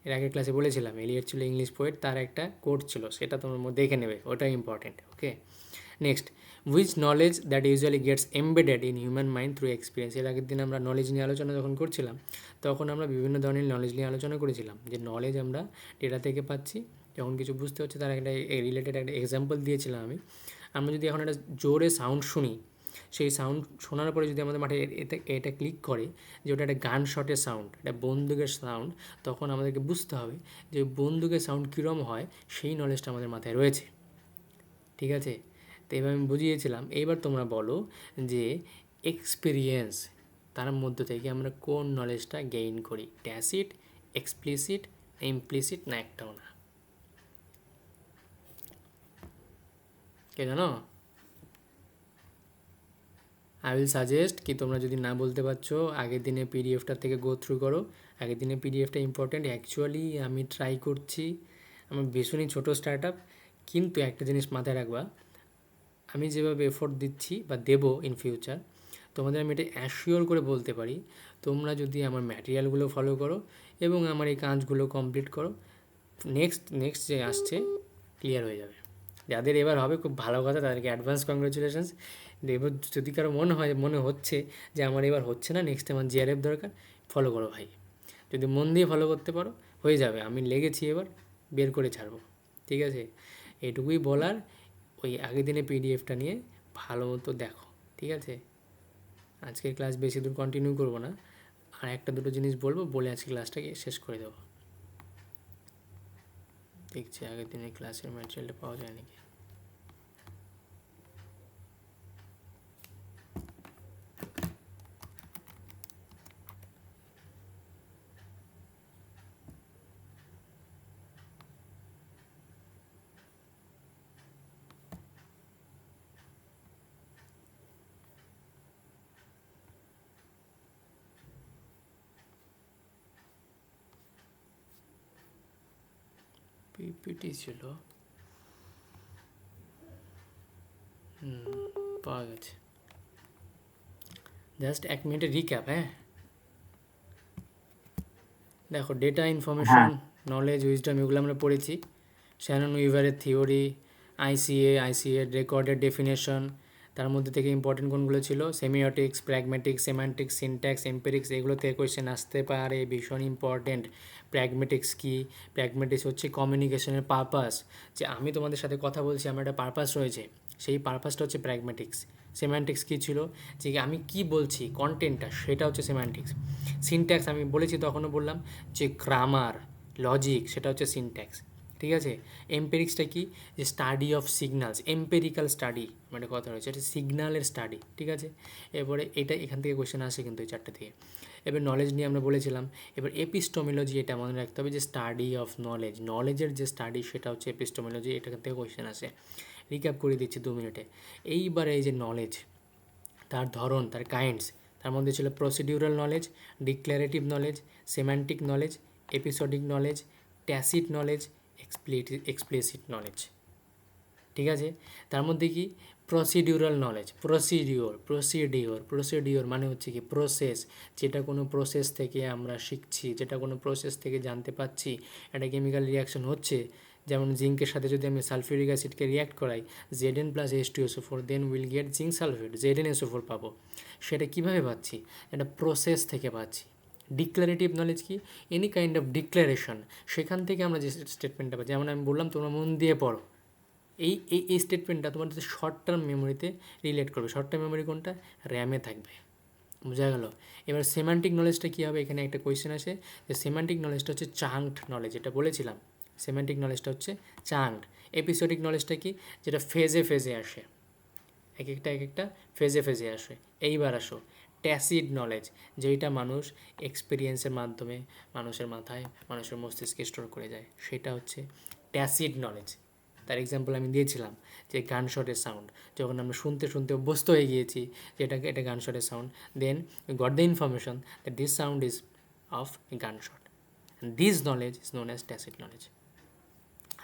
এর আগের ক্লাসে বলেছিলাম এলিয়েট ছিল ইংলিশ পোয়েট, তার একটা কোড ছিল, সেটা তোমার দেখে নেবে, ওটা important. Okay, next, which knowledge that usually gets embedded in human mind through experience. এর আগের দিন আমরা নলেজ নিয়ে আলোচনা যখন করছিলাম, তখন আমরা বিভিন্ন ধরনের নলেজ নিয়ে আলোচনা করেছিলাম, যে নলেজ আমরা ডেটা থেকে পাচ্ছি, যখন কিছু বুঝতে হচ্ছে তার একটা রিলেটেড একটা এক্সাম্পল দিয়েছিলাম আমি। আমরা যদি এখন একটা জোরে সাউন্ড শুনি, সেই সাউন্ড শোনার পরে যদি আমাদের মাঠে এটা ক্লিক করে যে ওটা একটা গান শটের সাউন্ড, এটা বন্দুকের সাউন্ড, তখন আমাদেরকে বুঝতে হবে যে বন্দুকের সাউন্ড কীরকম হয়, সেই নলেজটা আমাদের মাথায় রয়েছে। ঠিক আছে, তো এবার আমি বুঝিয়েছিলাম। এইবার তোমরা বলো যে এক্সপিরিয়েন্স, তার মধ্যে থেকে আমরা কোন নলেজটা গেইন করি, ট্যাসিট, এক্সপ্লিসিট, ইমপ্লিসিট, না একটাও না? কে জানো? আই উইল সাজেস্ট কি তোমরা যদি না বলতে পারছো, আগের দিনে পিডিএফটার থেকে গো থ্রু করো। আগের দিনে পিডিএফটা ইম্পর্ট্যান্ট। অ্যাকচুয়ালি আমি ট্রাই করছি, আমার ভীষণই ছোটো স্টার্ট আপ, কিন্তু একটা জিনিস মাথায় রাখবা, আমি যেভাবে এফোর্ট দিচ্ছি বা দেবো ইন ফিউচার, তোমাদের আমি এটা অ্যাসিওর করে বলতে পারি, তোমরা যদি আমার ম্যাটেরিয়ালগুলো ফলো করো এবং আমার এই কাজগুলো কমপ্লিট করো, নেক্সট যে আসছে ক্লিয়ার হয়ে যাবে। যাদের এবার হবে খুব ভালো কথা, তাদেরকে অ্যাডভান্স কংগ্রেচুলেশনস। এবার যদি কারো মনে হচ্ছে যে আমার এবার হচ্ছে না, নেক্সট আমার জিআরএফ দরকার, ফলো করো ভাই। যদি মন দিয়ে ফলো করতে পারো হয়ে যাবে, আমি লেগেছি, এবার বের করে ছাড়বো। ঠিক আছে, এটুকুই বলার। ওই আগের দিনে পিডিএফটা নিয়ে ভালো মতো দেখো। ঠিক আছে, আজকের ক্লাস বেশি দূর কন্টিনিউ করবো না, আর একটা দুটো জিনিস বলবো, বলে আজকে ক্লাসটাকে শেষ করে দেবো। দেখছি আগের দিনের ক্লাসের ম্যাটেরিয়ালটা পাওয়া যায় নাকি। পিপিটি ছিল, পাওয়া গেছে। জাস্ট এক মিনিটের রিক্যাপ। হ্যাঁ, দেখো, ডেটা, ইনফরমেশন, হ্যাঁ নলেজ, উইজডম, এগুলো আমরা পড়েছি। শ্যানন উইভারের থিওরি, আইসিএ রেকর্ডের ডেফিনেশন, তার মধ্যে থেকে ইম্পর্টেন্ট কোনগুলো ছিল, সেমিওটিক্স, প্র্যাগমেটিক্স, সেমান্টিক্স, সিনট্যাক্স, এম্পেরিক্স, এগুলো থেকে কোয়েশ্চেন আসতে পারে, ভীষণ ইম্পর্টেন্ট। প্র্যাগমেটিক্স কী? প্র্যাগমেটিক্স হচ্ছে কমিউনিকেশনের পারপাস, যে আমি তোমাদের সাথে কথা বলছি, আমার একটা পারপাস রয়েছে, সেই পারপাসটা হচ্ছে প্র্যাগমেটিক্স। সেমান্টিক্স কী ছিল? যে আমি কি বলছি, কন্টেন্টটা, সেটা হচ্ছে সেমান্টিক্স। সিনট্যাক্স আমি বলেছি, তখনও বললাম যে গ্রামার, লজিক, সেটা হচ্ছে সিনট্যাক্স। ঠিক আছে, এম্পেরিক্সটা কি? যে study of signals, empirical study, মানে কথা রয়েছে, এটা সিগনালের স্টাডি। ঠিক আছে, এরপরে এটা এখান থেকে কোয়েশ্চেন আসে কিন্তু এই চারটে থেকে। এবার নলেজ নিয়ে আমরা বলেছিলাম। এবার এপিস্টোমোলজি, এটা মনে রাখতে হবে যে স্টাডি অফ নলেজ, নলেজের যে স্টাডি সেটা হচ্ছে এপিস্টোমোলজি, এটা থেকে কোয়েশ্চেন আসে। রিক্যাপ করে দিচ্ছি 2 মিনিটে। এইবারে এই যে নলেজ, তার ধরন, তার কাইন্ডস, তার মধ্যে ছিল procedural knowledge, declarative knowledge, semantic knowledge, episodic knowledge, tacit knowledge, explicit knowledge. ঠিক আছে, তার মধ্যে কি প্রসিডিউরাল নলেজ, প্রসিডিওর মানে হচ্ছে কি প্রসেস, যেটা কোনো প্রসেস থেকে আমরা শিখছি, যেটা কোনো প্রসেস থেকে জানতে পাচ্ছি একটা কেমিক্যাল রিয়াকশন হচ্ছে। যেমন জিঙ্কের সাথে যদি আমি সালফিউরিক অ্যাসিডকে রিয়াক্ট করাই, Zn plus H2SO4, then will get zinc sulphate, ZnSO4 পাবো। সেটা কীভাবে পাচ্ছি? একটা প্রসেস থেকে পাচ্ছি। ডিক্লারেটিভ নলেজ কি? এনি কাইন্ড অফ ডিক্লারেশন, সেখান থেকে আমরা যে স্টেটমেন্টটা পাচ্ছি, যেমন আমি বললাম তোমরা মন দিয়ে পড়ো, এই এই এই স্টেটমেন্টটা তোমাদের শর্ট টার্ম মেমোরিতে রিলেট করবে। শর্ট টার্ম মেমোরি কোনটা? র্যামে থাকবে। বোঝা গেল? এবার সেমান্টিক নলেজটা কী হবে? এখানে একটা কোয়েশ্চেন আসে যে সেমান্টিক নলেজটা হচ্ছে চাঙ্কড নলেজ, এটা বলেছিলাম। সেমান্টিক নলেজটা হচ্ছে চাঙ্কড। এপিসোডিক নলেজটা কি? যেটা ফেজে ফেজে আসে, এক একটা ফেজে আসে। এইবার আসো ট্যাসিড নলেজ, যেইটা মানুষ এক্সপিরিয়েন্সের মাধ্যমে মানুষের মাথায়, মানুষের মস্তিষ্কে স্টোর করে যায়, সেটা হচ্ছে ট্যাসিড নলেজ। তার এক্সাম্পল আমি দিয়েছিলাম যে গানশটের সাউন্ড, যখন আমরা শুনতে শুনতে অভ্যস্ত হয়ে গিয়েছি যে এটা গানশটের sound, then got the information that this sound is of gunshot, and this knowledge is known as tacit knowledge.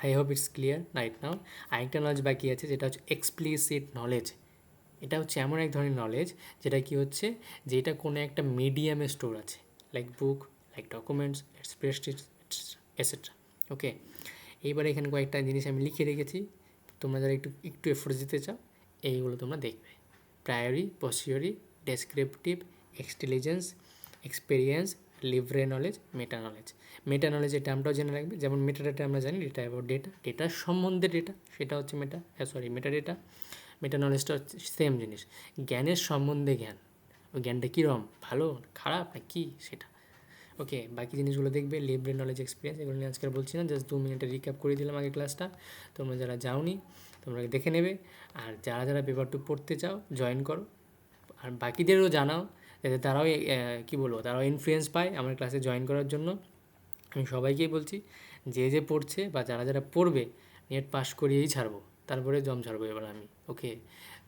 I hope it's clear right now. আরেকটা নলেজ বাকি আছে, যেটা হচ্ছে এক্সপ্লিসিট নলেজ। এটা হচ্ছে এমন এক ধরনের নলেজ যেটা কি হচ্ছে, যেটা কোনো একটা মিডিয়ামে স্টোর আছে, লাইক বুক, লাইক ডকুমেন্টস, স্প্রেডশিট, এটসেট্রা। ওকে, এইবার এখানে কয়েকটা জিনিস আমি লিখে রেখেছি, তোমরা যারা একটু একটু এফোর্ট দিতে চাও এইগুলো তোমরা দেখবে। প্রায়োরি, পসিওরি, ডেসক্রিপটিভ, এক্সটেলিজেন্স, এক্সপেরিয়েন্স, লিভরে নলেজ, মেটা নলেজ। মেটা নলেজের টার্মটাও জেনে রাখবে, যেমন মেটা ডেটা আমরা জানি ডেটা অ্যাবাউট ডেটা, ডেটার সম্বন্ধে ডেটা, সেটা হচ্ছে মেটা ডেটা। মেটা নলেজটা হচ্ছে সেম জিনিস, জ্ঞানের সম্বন্ধে জ্ঞান। ওই জ্ঞানটা কীরকম, ভালো খারাপ না কী সেটা। ওকে, বাকি জিনিসগুলো দেখবে, লিভরে নলেজ, এক্সপিরিয়েন্স, এগুলো নিয়ে আজকে আর বলছি না, জাস্ট 2 মিনিটে রিক্যাপ করে দিলাম আগে ক্লাসটা। তোমরা যারা যাওনি তোমরা দেখে নেবে, আর যারা যারা পেপার 2 পড়তে চাও জয়েন করো, আর বাকিদেরও জানাও, যাতে তারাও কী বলবো, তারাও ইনফ্লুয়েন্স পায় আমার ক্লাসে জয়েন করার জন্য। আমি সবাইকেই বলছি, যে যে পড়ছে বা যারা যারা পড়বে নেট পাস করিয়েই ছাড়বো, তারপরে জম ছাড়বো এবার আমি। ওকে,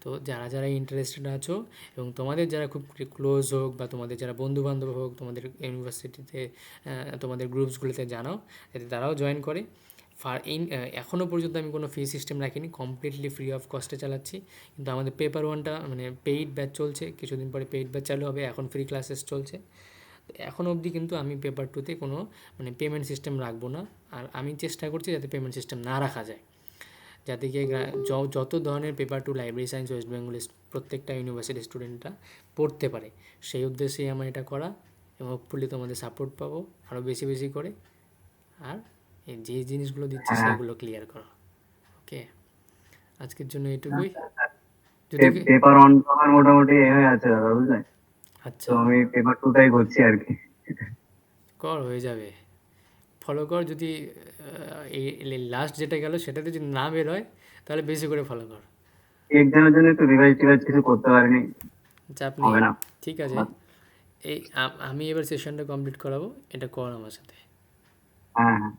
তো যারা যারা ইন্টারেস্টেড আছো এবং তোমাদের যারা খুব ক্লোজ হোক বা তোমাদের যারা বন্ধুবান্ধব হোক, তোমাদের ইউনিভার্সিটিতে তোমাদের গ্রুপসগুলোতে জানাও, যাতে তারাও জয়েন করে। এখনও পর্যন্ত আমি কোনো ফি সিস্টেম রাখিনি, কমপ্লিটলি ফ্রি অফ কস্টে চালাচ্ছি। কিন্তু আমাদের পেপার 1টা মানে পেইড ব্যাচ চলছে, কিছুদিন পরে পেইড ব্যাচ চালু হবে, এখন ফ্রি ক্লাসেস চলছে। এখন অবধি কিন্তু আমি পেপার 2তে কোনো মানে পেমেন্ট সিস্টেম রাখবো না, আর আমি চেষ্টা করছি যাতে পেমেন্ট সিস্টেম না রাখা যায়, যাতে গিয়ে যত ধরনের পেপার 2 লাইব্রেরি সায়েন্স ওয়েস্ট বেঙ্গলের প্রত্যেকটা ইউনিভার্সিটির স্টুডেন্টরা পড়তে পারে, সেই উদ্দেশ্যেই আমার এটা করা। এবং হোপফুলি তোমাদের সাপোর্ট পাবো আরও বেশি বেশি করে। আর এই যে জিনিসগুলো দিচ্ছি হ্যাঁ, সেগুলো ক্লিয়ার করো। ওকে, আজকের জন্য এটুকুই। যদি পেপার ওয়ান তো আমার মোটামুটি এ হয়ে আছে দাদা, বুঝলেন? তো আচ্ছা, আমি পেপার টুটাই করছি আর কি। কর, হয়ে যাবে। ফলো কর, যদি এই লাস্ট যেটা গেল সেটাতে যদি না বের হয় তাহলে বেশি করে ফলো কর। এক্সামের জন্য একটু রিভাইজ টিভাইজ কিছু করতে পারিনি, চাপ নেই, হবে না। ঠিক আছে। এই আমি এবার সেশনটা কমপ্লিট করাবো, এটা কর আমার সাথে, হ্যাঁ হ্যাঁ,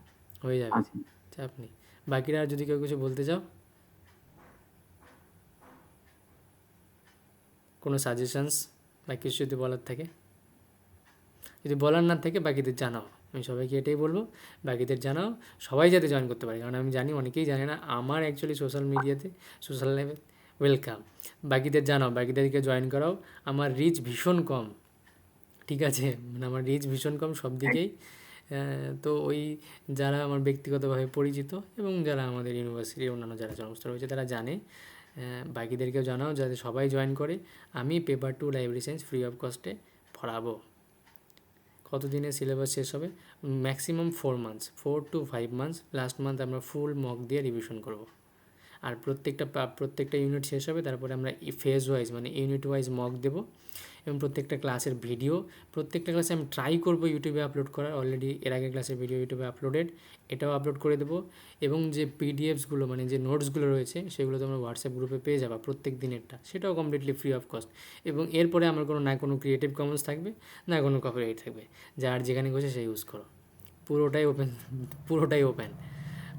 হয়ে যাবে, আচ্ছা। চাপ নেই। বাকিরা আর যদি কেউ কিছু বলতে চাও, কোনো সাজেশনস বা কিছু যদি বলার থাকে, যদি বলার না থাকে বাকিদের জানাও, আমি সবাইকে এটাই বলবো, বাকিদের জানাও, সবাই যাতে জয়েন করতে পারে, কারণ আমি জানি অনেকেই জানে না আমার অ্যাকচুয়ালি সোশ্যাল মিডিয়াতে, সোশ্যাল লাইফে। ওয়েলকাম, বাকিদের জানাও, বাকিদেরকে জয়েন করাও। আমার রিচ ভীষণ কম, ঠিক আছে, মানে আমার রিচ ভীষণ কম সব দিকেই। তো ওই যারা আমার ব্যক্তিগতভাবে পরিচিত এবং যারা আমাদের ইউনিভার্সিটির অন্যান্য যারা সমস্ত রয়েছে তারা জানে, বাকিদেরকেও জানাও যাতে সবাই জয়েন করে। আমি paper 2 library science free of কস্টে পড়াবো। কতদিনে সিলেবাস শেষ হবে? Maximum 4 months, 4 to 5 months. Last month আমরা ফুল মক দিয়ে রিভিশন করব। আর প্রত্যেকটা ইউনিট শেষ হবে, তারপরে আমরা ফেজ ওয়াইজ মানে ইউনিট ওয়াইজ মক দেবো। এবং প্রত্যেকটা ক্লাসের ভিডিও, প্রত্যেকটা ক্লাসে আমি ট্রাই করবো ইউটিউবে আপলোড করার, অলরেডি এর আগের ক্লাসের ভিডিও ইউটিউবে আপলোডেড, এটাও আপলোড করে দেবো। এবং যে পিডিএফসগুলো মানে যে নোটসগুলো রয়েছে সেগুলো তোমরা হোয়াটসঅ্যাপ গ্রুপে পেয়ে যাবা প্রত্যেক দিনেরটা, সেটাও কমপ্লিটলি ফ্রি অফ কস্ট। এবং এরপরে আমার কোনো ক্রিয়েটিভ কমন্স থাকবে, না কোনো কপিরাইট থাকবে, যার যেখানে বসে সেই ইউজ করো, পুরোটাই ওপেন, পুরোটাই ওপেন,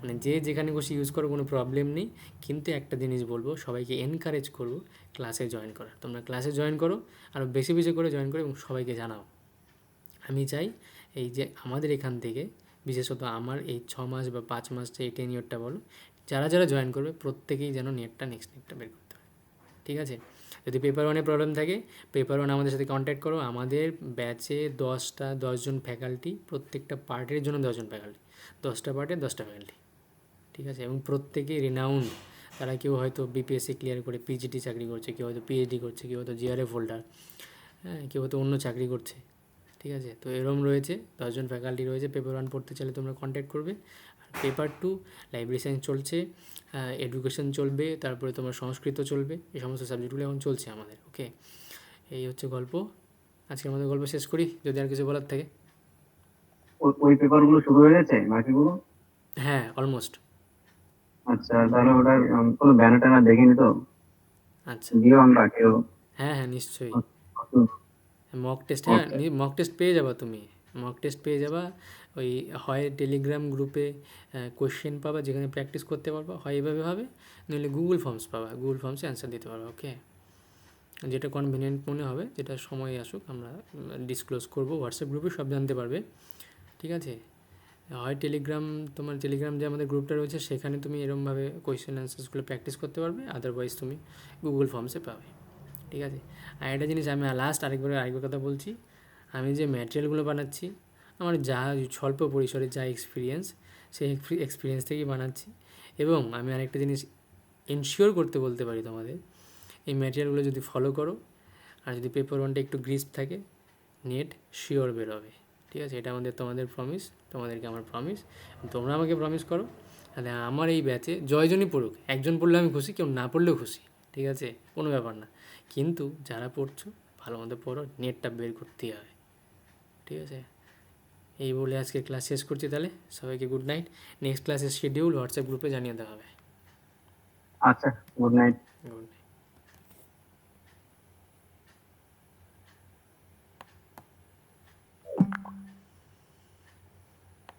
মানে যে যেখানে বসে ইউজ করো কোনো প্রবলেম নেই। কিন্তু একটা জিনিস বলবো, সবাইকে এনকারেজ করবো ক্লাসে জয়েন করার, তোমরা ক্লাসে জয়েন করো, আরও বেশি বেশি করে জয়েন করো এবং সবাইকে জানাও। আমি চাই এই যে আমাদের এখান থেকে, বিশেষত আমার এই 6 মাস বা 5 মাস এই টেনিয়রটা বলো, যারা যারা জয়েন করবে প্রত্যেকেই যেন নেক্সট নেটটা বের করতে পারে, ঠিক আছে। যদি পেপার 1-এ প্রবলেম থাকে, পেপার 1 আমাদের সাথে কন্ট্যাক্ট করো। আমাদের ব্যাচে 10জন ফ্যাকাল্টি, প্রত্যেকটা পার্টের জন্য 10জন ফ্যাকাল্টি, 10টা পার্টে 10টা ফ্যাকাল্টি, ঠিক আছে। এবং প্রত্যেকেই রিনাউন্ড, তারা কেউ হয়তো বিপিএসসি ক্লিয়ার করে পিজিটি চাকরি করছে, কেউ হয়তো পিএইচডি করছে, কেউ হয়তো জিআরএফ হোল্ডার, হ্যাঁ, কেউ হয়তো অন্য চাকরি করছে, ঠিক আছে। তো এরম রয়েছে, 10জন ফ্যাকাল্টি রয়েছে। পেপার 1 পড়তে চাইলে তোমরা কন্ট্যাক্ট করবে। আর পেপার 2 লাইব্রেরি সায়েন্স চলছে, এডুকেশন চলবে, তারপরে তোমার সংস্কৃত চলবে, এই সমস্ত সাবজেক্টগুলো এখন চলছে আমাদের। ওকে, এই হচ্ছে গল্প। আজকে আমাদের গল্প শেষ করি, যদি আর কিছু বলার থাকে। ওই পেপার গুলো শুরু হয়ে গেছে বাকিগুলো? হ্যাঁ, অলমোস্ট। আচ্ছা, তাহলে ওটার কোনো ব্যানার ট্যানার দেখিনি তো, আচ্ছা, দিও আমরা কেউ। হ্যাঁ হ্যাঁ নিশ্চয়ই। মক টেস্ট, হ্যাঁ ওকে। মক টেস্ট পেয়ে যাবা তুমি, মক টেস্ট পেয়ে যাবা। ওই হয় টেলিগ্রাম গ্রুপে কোশ্চেন পাবা যেখানে প্র্যাকটিস করতে পারবা, হয় এভাবে হবে, নইলে গুগল ফর্মস পাবা, গুগল ফর্মসে অ্যান্সার দিতে পারবা। ওকে, যেটা কনভিনিয়েন্ট মনে হবে, যেটা সময় আসুক আমরা ডিসক্লোজ করবো হোয়াটসঅ্যাপ গ্রুপে, সব জানতে পারবে, ঠিক আছে। হয় টেলিগ্রাম, তোমার টেলিগ্রাম যে আমাদের গ্রুপটা রয়েছে সেখানে তুমি এরমভাবে কোয়েশ্চেন অ্যান্সার্সগুলো প্র্যাকটিস করতে পারবে, আদারওয়াইজ তুমি গুগল ফর্মসে পাবে। ঠিক আছে। আর একটা জিনিস আমি লাস্ট আরেকবার কথা বলছি, আমি যে ম্যাটেরিয়ালগুলো বানাচ্ছি আমার যা স্বল্প পরিসরে যা এক্সপিরিয়েন্স, সেই এক্সপিরিয়েন্স থেকেই বানাচ্ছি। এবং আমি আরেকটা জিনিস এনশিওর করতে বলতে পারি তোমাদের, এই ম্যাটেরিয়ালগুলো যদি ফলো করো আর যদি পেপার ওয়ানটা একটু গ্রিস্প থাকে, নেট শিওর বেরোবে। ঠিক আছে, এটা তোমাদের প্রমিস, তোমাদেরকে আমার প্রমিস, তোমরা আমাকে প্রমিস করো। তাহলে আমার এই ব্যাচে জয়জনই পড়ুক, একজন পড়লে আমি খুশি, কেউ না পড়লেও খুশি। ঠিক আছে, কোনো ব্যাপার না। কিন্তু যারা পড়ছো ভালো মতো পড়ো, নেটটা বের করতেই হবে। ঠিক আছে, এই বলে আজকে ক্লাস শেষ করছি। তাহলে সবাইকে গুড নাইট। নেক্সট ক্লাসের শিডিউল হোয়াটসঅ্যাপ গ্রুপে জানিয়ে দেওয়া হবে। আচ্ছা, গুড নাইট। Good night.